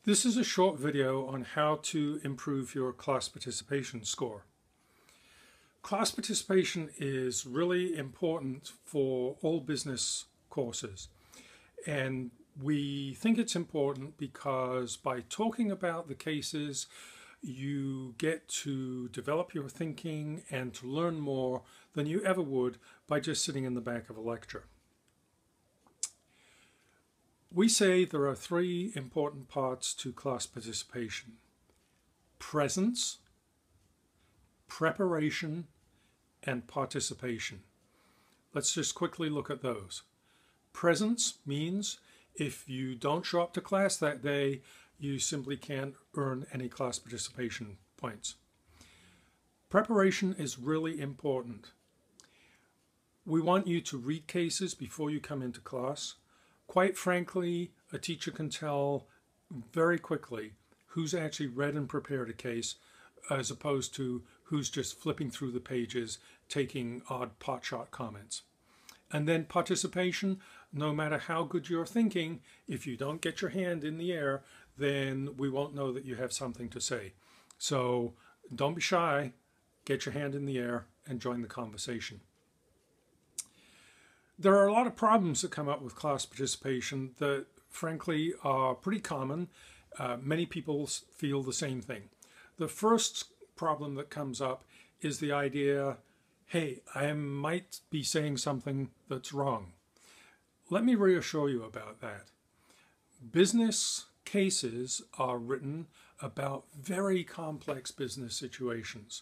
This is a short video on how to improve your class participation score. Class participation is really important for all business courses, and we think it's important because by talking about the cases you get to develop your thinking and to learn more than you ever would by just sitting in the back of a lecture. We say there are three important parts to class participation: presence, preparation, and participation. Let's just quickly look at those. Presence means if you don't show up to class that day, you simply can't earn any class participation points. Preparation is really important. We want you to read cases before you come into class. Quite frankly, a teacher can tell very quickly who's actually read and prepared a case as opposed to who's just flipping through the pages, taking odd potshot comments. And then participation, no matter how good you're thinking, if you don't get your hand in the air, then we won't know that you have something to say. So don't be shy, get your hand in the air and join the conversation. There are a lot of problems that come up with class participation that frankly are pretty common. Many people feel the same thing. The first problem that comes up is the idea, hey, I might be saying something that's wrong. Let me reassure you about that. Business cases are written about very complex business situations.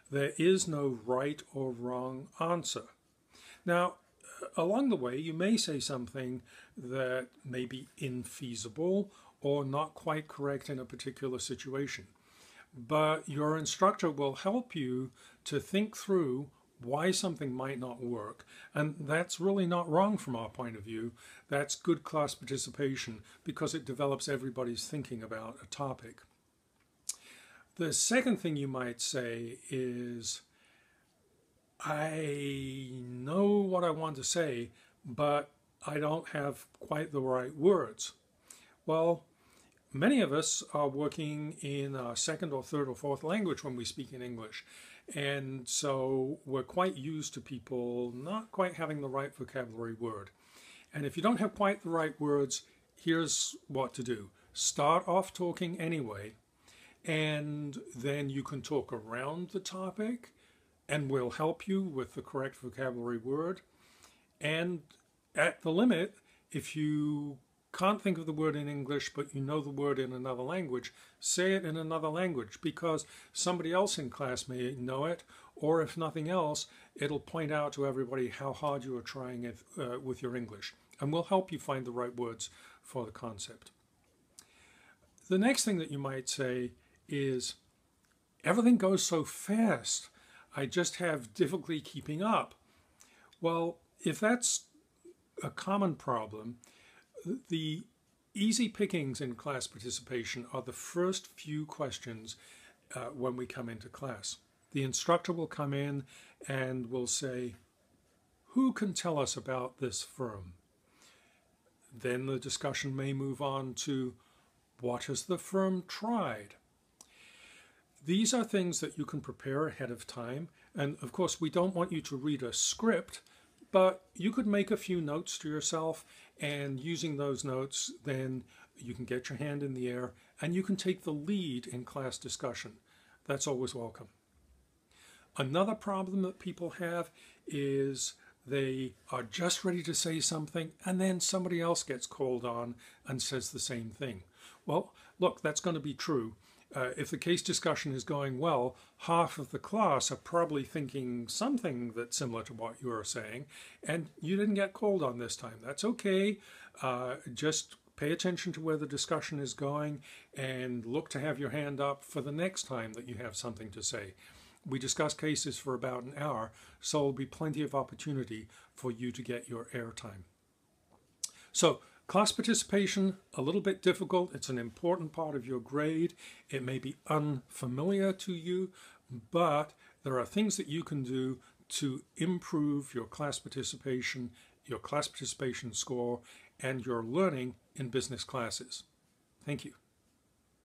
There is no right or wrong answer. Now, along the way, you may say something that may be infeasible or not quite correct in a particular situation. But your instructor will help you to think through why something might not work. And that's really not wrong from our point of view. That's good class participation because it develops everybody's thinking about a topic. The second thing you might say is, I know what I want to say, but I don't have quite the right words. Well, many of us are working in a second or third or fourth language when we speak in English. And so we're quite used to people not quite having the right vocabulary word. And if you don't have quite the right words, here's what to do. Start off talking anyway, and then you can talk around the topic, and we'll help you with the correct vocabulary word. And at the limit, if you can't think of the word in English, but you know the word in another language, say it in another language because somebody else in class may know it, or if nothing else, it'll point out to everybody how hard you are trying it with your English. And we'll help you find the right words for the concept. The next thing that you might say is, everything goes so fast. I just have difficulty keeping up. Well, if that's a common problem, the easy pickings in class participation are the first few questions when we come into class. The instructor will come in and will say, who can tell us about this firm? Then the discussion may move on to, what has the firm tried? These are things that you can prepare ahead of time. And of course, we don't want you to read a script, but you could make a few notes to yourself, and using those notes, then you can get your hand in the air and you can take the lead in class discussion. That's always welcome. Another problem that people have is they are just ready to say something and then somebody else gets called on and says the same thing. Well, look, that's going to be true. If the case discussion is going well, half of the class are probably thinking something that's similar to what you are saying, and you didn't get called on this time. That's okay. Just pay attention to where the discussion is going and look to have your hand up for the next time that you have something to say. We discuss cases for about an hour, so there'll be plenty of opportunity for you to get your airtime. So, class participation, a little bit difficult. It's an important part of your grade. It may be unfamiliar to you, but there are things that you can do to improve your class participation score, and your learning in business classes. Thank you.